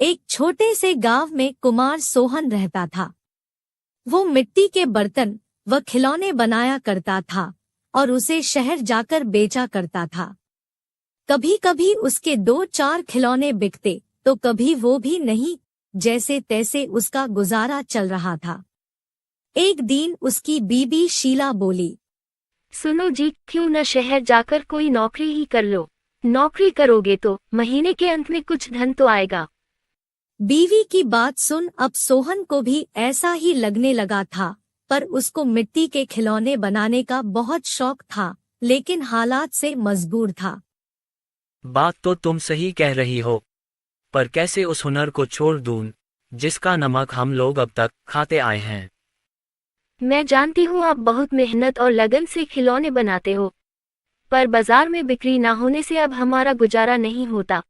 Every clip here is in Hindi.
एक छोटे से गांव में कुमार सोहन रहता था। वो मिट्टी के बर्तन व खिलौने बनाया करता था और उसे शहर जाकर बेचा करता था। कभी कभी उसके 2-4 खिलौने बिकते तो कभी वो भी नहीं, जैसे तैसे उसका गुजारा चल रहा था। एक दिन उसकी बीबी शीला बोली, सुनो जी, क्यों न शहर जाकर कोई नौकरी ही कर लो। नौकरी करोगे तो महीने के अंत में कुछ धन तो आएगा। बीवी की बात सुन अब सोहन को भी ऐसा ही लगने लगा था, पर उसको मिट्टी के खिलौने बनाने का बहुत शौक था, लेकिन हालात से मजबूर था। बात तो तुम सही कह रही हो, पर कैसे उस हुनर को छोड़ दूं, जिसका नमक हम लोग अब तक खाते आए हैं। मैं जानती हूँ आप बहुत मेहनत और लगन से खिलौने बनाते हो, पर बाजार में बिक्री ना होने से अब हमारा गुजारा नहीं होता।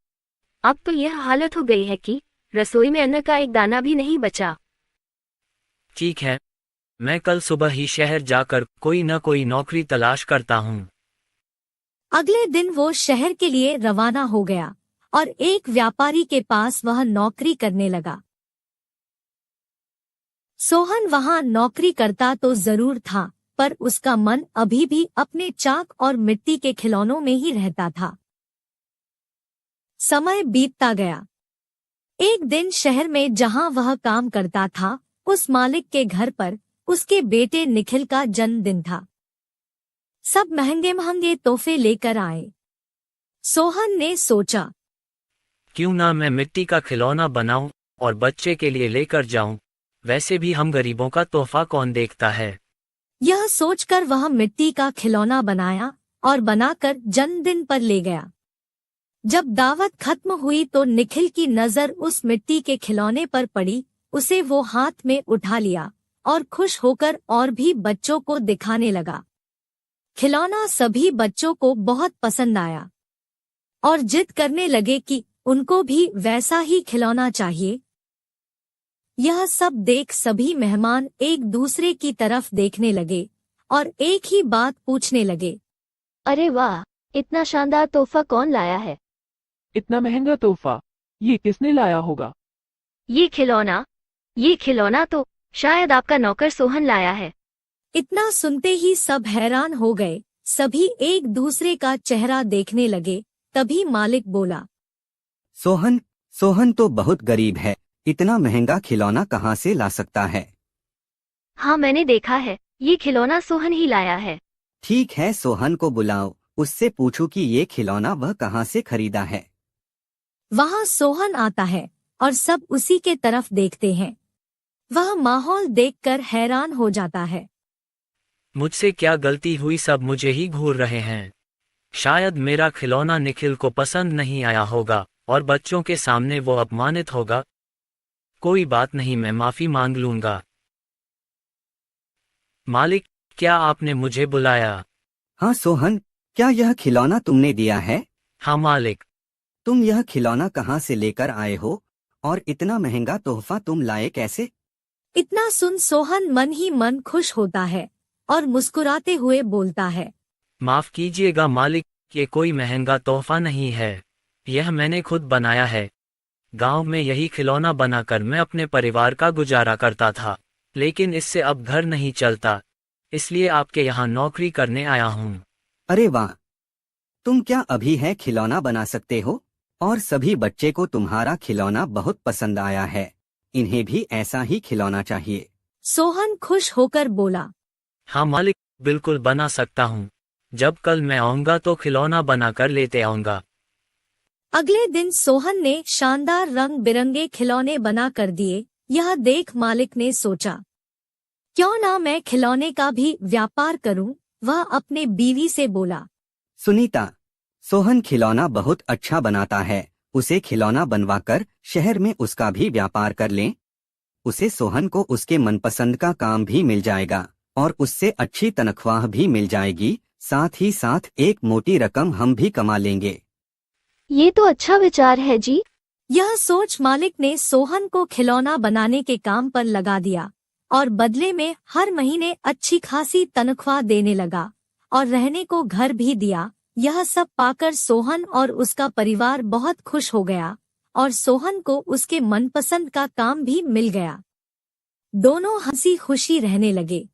अब तो यह हालत हो गई है कि रसोई में अन्न का एक दाना भी नहीं बचा। ठीक है, मैं कल सुबह ही शहर जाकर कोई न कोई नौकरी तलाश करता हूँ। अगले दिन वो शहर के लिए रवाना हो गया और एक व्यापारी के पास वह नौकरी करने लगा। सोहन वहां नौकरी करता तो जरूर था, पर उसका मन अभी भी अपने चाक और मिट्टी के खिलौनों में ही रहता था। समय बीतता गया। एक दिन शहर में जहां वह काम करता था, उस मालिक के घर पर उसके बेटे निखिल का जन्मदिन था। सब महंगे महंगे तोहफे लेकर आए। सोहन ने सोचा, क्यों ना मैं मिट्टी का खिलौना बनाऊं और बच्चे के लिए लेकर जाऊं, वैसे भी हम गरीबों का तोहफा कौन देखता है। यह सोचकर वह मिट्टी का खिलौना बनाया और बनाकर जन्मदिन पर ले गया। जब दावत खत्म हुई तो निखिल की नजर उस मिट्टी के खिलौने पर पड़ी। उसे वो हाथ में उठा लिया और खुश होकर और भी बच्चों को दिखाने लगा। खिलौना सभी बच्चों को बहुत पसंद आया और जिद करने लगे कि उनको भी वैसा ही खिलौना चाहिए। यह सब देख सभी मेहमान एक दूसरे की तरफ देखने लगे और एक ही बात पूछने लगे, अरे वाह, इतना शानदार तोहफा कौन लाया है? इतना महंगा तोहफा ये किसने लाया होगा? ये खिलौना तो शायद आपका नौकर सोहन लाया है। इतना सुनते ही सब हैरान हो गए। सभी एक दूसरे का चेहरा देखने लगे। तभी मालिक बोला, सोहन सोहन तो बहुत गरीब है, इतना महंगा खिलौना कहाँ से ला सकता है? हाँ, मैंने देखा है, ये खिलौना सोहन ही लाया है। ठीक है, सोहन को बुलाओ, उससे पूछो कि ये खिलौना वह कहाँ से खरीदा है। वहाँ सोहन आता है और सब उसी के तरफ देखते हैं। वह माहौल देखकर हैरान हो जाता है। मुझसे क्या गलती हुई, सब मुझे ही घूर रहे हैं। शायद मेरा खिलौना निखिल को पसंद नहीं आया होगा और बच्चों के सामने वो अपमानित होगा। कोई बात नहीं, मैं माफी मांग लूंगा। मालिक, क्या आपने मुझे बुलाया? हाँ सोहन, क्या यह खिलौना तुमने दिया है? हाँ मालिक। तुम यह खिलौना कहाँ से लेकर आए हो और इतना महंगा तोहफा तुम लाए कैसे? इतना सुन सोहन मन ही मन खुश होता है और मुस्कुराते हुए बोलता है, माफ कीजिएगा मालिक, ये कोई महंगा तोहफा नहीं है, यह मैंने खुद बनाया है। गांव में यही खिलौना बनाकर मैं अपने परिवार का गुजारा करता था, लेकिन इससे अब घर नहीं चलता, इसलिए आपके यहाँ नौकरी करने आया हूँ। अरे वाह, तुम क्या अभी है खिलौना बना सकते हो? और सभी बच्चे को तुम्हारा खिलौना बहुत पसंद आया है, इन्हें भी ऐसा ही खिलौना चाहिए। सोहन खुश होकर बोला, हाँ मालिक, बिल्कुल बना सकता हूँ। जब कल मैं आऊँगा तो खिलौना बनाकर लेते आऊँगा। अगले दिन सोहन ने शानदार रंग बिरंगे खिलौने बना कर दिए। यह देख मालिक ने सोचा, क्यों ना मैं खिलौने का भी व्यापार करूं। वह अपने बीवी से बोला, सुनीता, सोहन खिलौना बहुत अच्छा बनाता है, उसे खिलौना बनवाकर शहर में उसका भी व्यापार कर लें। उसे सोहन को उसके मनपसंद का काम भी मिल जाएगा और उससे अच्छी तनख्वाह भी मिल जाएगी, साथ ही साथ एक मोटी रकम हम भी कमा लेंगे। ये तो अच्छा विचार है जी। यह सोच मालिक ने सोहन को खिलौना बनाने के काम पर लगा दिया और बदले में हर महीने अच्छी खासी तनख्वाह देने लगा और रहने को घर भी दिया। यह सब पाकर सोहन और उसका परिवार बहुत खुश हो गया और सोहन को उसके मनपसंद का काम भी मिल गया। दोनों हंसी खुशी रहने लगे।